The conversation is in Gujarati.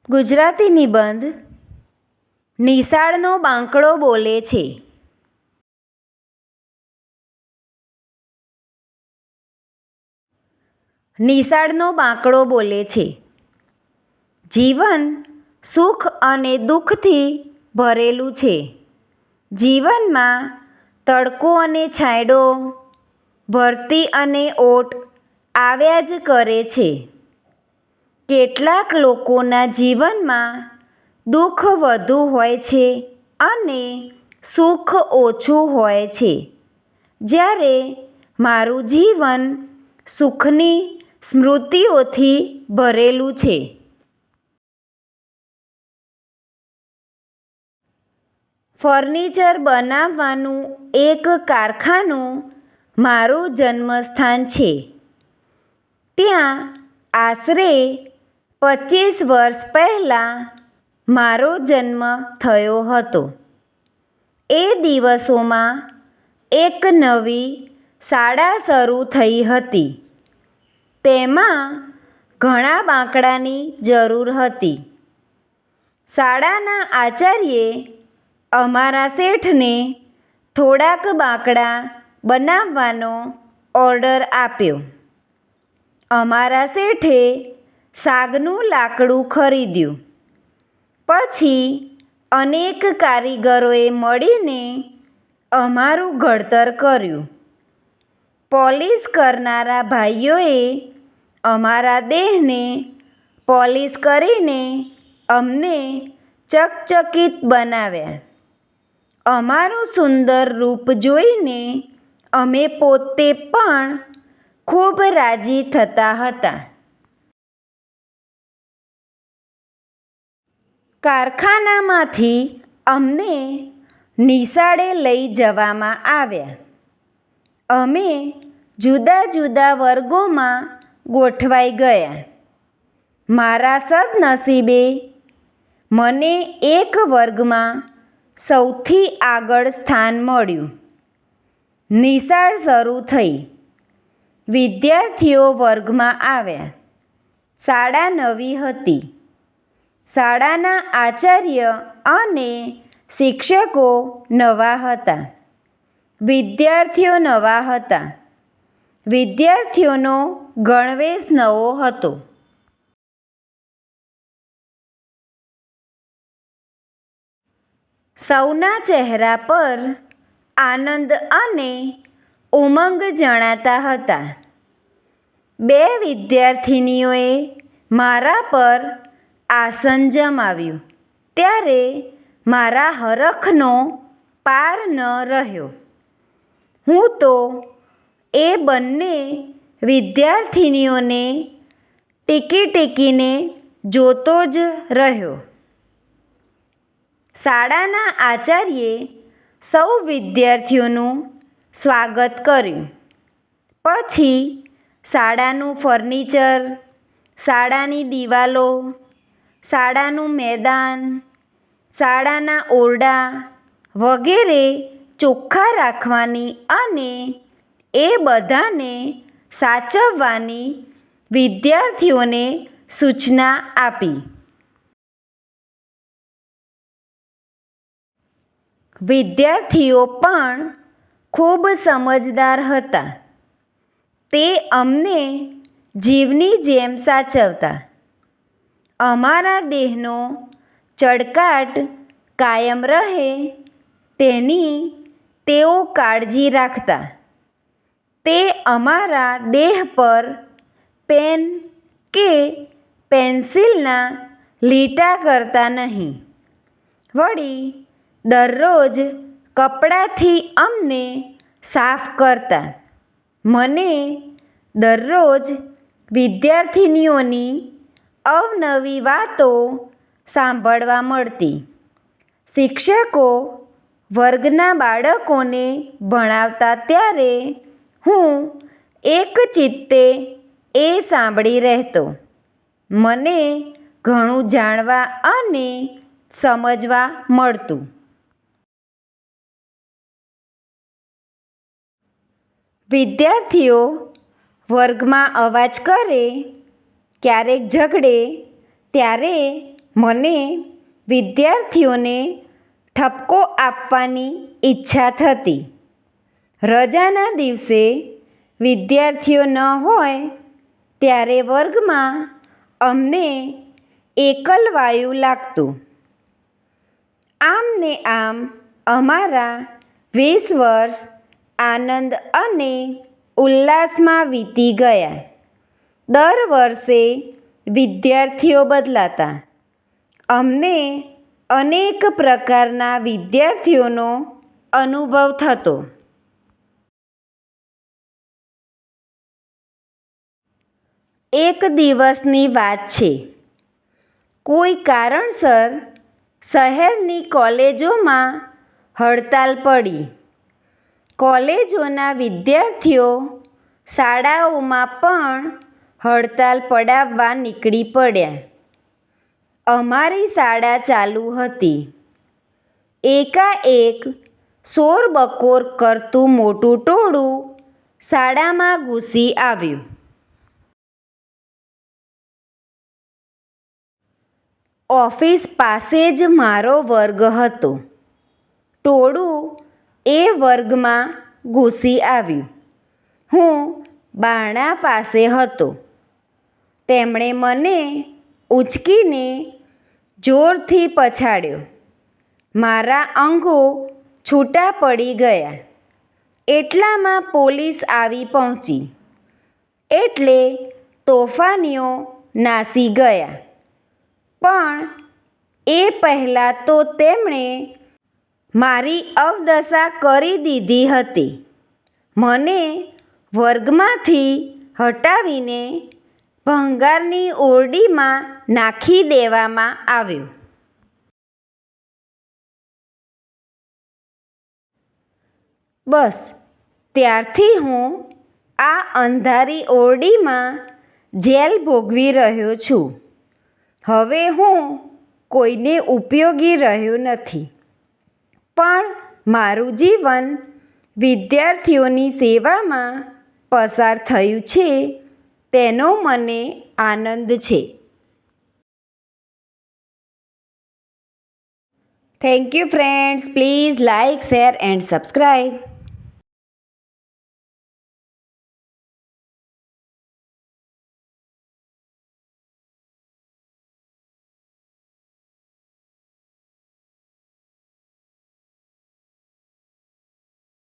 ગુજરાતી નિબંધ નિશાળનો બાંકડો બોલે છે. નિશાળનો બાંકડો બોલે છે. જીવન સુખ અને દુઃખથી ભરેલું છે. જીવનમાં તડકો અને છાંયડો, ભરતી અને ઓટ આવ્યા જ કરે છે. કેટલાક લોકોના જીવનમાં દુઃખ વધુ હોય છે અને સુખ ઓછું હોય છે. જ્યારે મારું જીવન સુખની સ્મૃતિઓથી ભરેલું છે. ફર્નિચર બનાવવાનું એક કારખાનું મારું જન્મસ્થાન છે. ત્યાં આશરે 25 વર્ષ પહેલાં મારો જન્મ થયો હતો. એ દિવસોમાં એક નવી શાળા શરૂ થઈ હતી. તેમાં ઘણા બાંકડાની જરૂર હતી. શાળાના આચાર્યે અમારા શેઠને થોડાક બાંકડા બનાવવાનો ઓર્ડર આપ્યો. અમારા શેઠે સાગનું લાકડું ખરીદ્યું. પછી અનેક કારીગરોએ મળીને અમારું ઘડતર કર્યું. પોલીસ કરનારા ભાઈઓએ અમારા દેહને પોલીસ કરીને અમને ચકચકિત બનાવ્યા. અમારું સુંદર રૂપ જોઈને અમે પોતે પણ ખૂબ રાજી થતા હતા. કારખાનામાંથી અમને નિશાળે લઈ જવામાં આવ્યા. અમે જુદા જુદા વર્ગોમાં ગોઠવાઈ ગયા. મારા સદનસીબે મને એક વર્ગમાં સૌથી આગળ સ્થાન મળ્યું. નિશાળ શરૂ થઈ. વિદ્યાર્થીઓ વર્ગમાં આવ્યા. શાળા નવી હતી. શાળાના આચાર્ય અને શિક્ષકો નવા હતા. વિદ્યાર્થીઓ નવા હતા. વિદ્યાર્થીઓનો ગણવેશ નવો હતો. સૌના ચહેરા પર આનંદ અને ઉમંગ જણાતા હતા. 2 વિદ્યાર્થિનીઓએ મારા પર આસન જમાવ્યું ત્યારે મારા હરખનો પાર ન રહ્યો. હું તો એ બંને વિદ્યાર્થિનીઓને ટીકી ટીકીને જોતો જ રહ્યો. શાળાના આચાર્યે સૌ વિદ્યાર્થીઓનું સ્વાગત કર્યું. પછી શાળાનું ફર્નિચર, શાળાની દિવાલો, શાળાનું મેદાન, શાળાના ઓરડા વગેરે ચોખ્ખા રાખવાની અને એ બધાને સાચવવાની વિદ્યાર્થીઓને સૂચના આપી. વિદ્યાર્થીઓ પણ ખૂબ સમજદાર હતા. તે અમને જીવની જેમ સાચવતા. અમારા દેહનો ચળકાટ કાયમ રહે તેની તેઓ કાળજી રાખતા. તે અમારા દેહ પર પેન કે પેન્સિલના લીટા કરતા નહીં. વળી દરરોજ કપડાથી અમને સાફ કરતા. મને દરરોજ વિદ્યાર્થિનીઓની અવનવી વાતો સાંભળવા મળતી. શિક્ષકો વર્ગના બાળકોને ભણાવતા ત્યારે હું એકચિત્તે એ સાંભળી રહેતો. મને ઘણું જાણવા અને સમજવા મળતું. વિદ્યાર્થીઓ વર્ગમાં અવાજ કરે, ક્યારેક ઝઘડે ત્યારે મને વિદ્યાર્થીઓને ઠપકો આપવાની ઈચ્છા થતી. રજાના દિવસે વિદ્યાર્થીઓ ન હોય ત્યારે વર્ગમાં અમને એકલવાયું લાગતું. આમ ને આમ અમારા 20 વર્ષ આનંદ અને ઉલ્લાસમાં વીતી ગયા. દર વર્ષે વિદ્યાર્થીઓ બદલાતા. અમને અનેક પ્રકારના વિદ્યાર્થીઓનો અનુભવ થતો. એક દિવસની વાત છે. કોઈ કારણસર શહેરની કોલેજોમાં હડતાલ પડી. કોલેજોના વિદ્યાર્થીઓ શાળાઓમાં પણ હડતાલ પડાવવા નીકળી પડ્યા. અમારી શાળા ચાલુ હતી. એકાએક શોરબકોર કરતું મોટું ટોળું શાળામાં ઘૂસી આવ્યું. ઓફિસ પાસે જ મારો વર્ગ હતો. ટોળું એ વર્ગમાં ઘૂસી આવ્યું. હું બારણા પાસે હતો. તેમણે મને ઊંચકીને જોરથી પછાડ્યો. મારા અંગો છૂટા પડી ગયા. એટલામાં પોલીસ આવી પહોંચી. એટલે તોફાનીઓ નાસી ગયા. પણ એ પહેલાં તો તેમણે મારી અવદશા કરી દીધી હતી. મને વર્ગમાંથી હટાવીને ભંગારની ઓરડીમાં નાખી દેવામાં આવ્યો. બસ ત્યારથી હું આ અંધારી ઓરડીમાં જેલ ભોગવી રહ્યો છું. હવે હું કોઈને ઉપયોગી રહ્યો નથી. પણ મારું જીવન વિદ્યાર્થીઓની સેવામાં પસાર થયું છે તેનો મને આનંદ છે. Thank you friends. Please like, share and subscribe.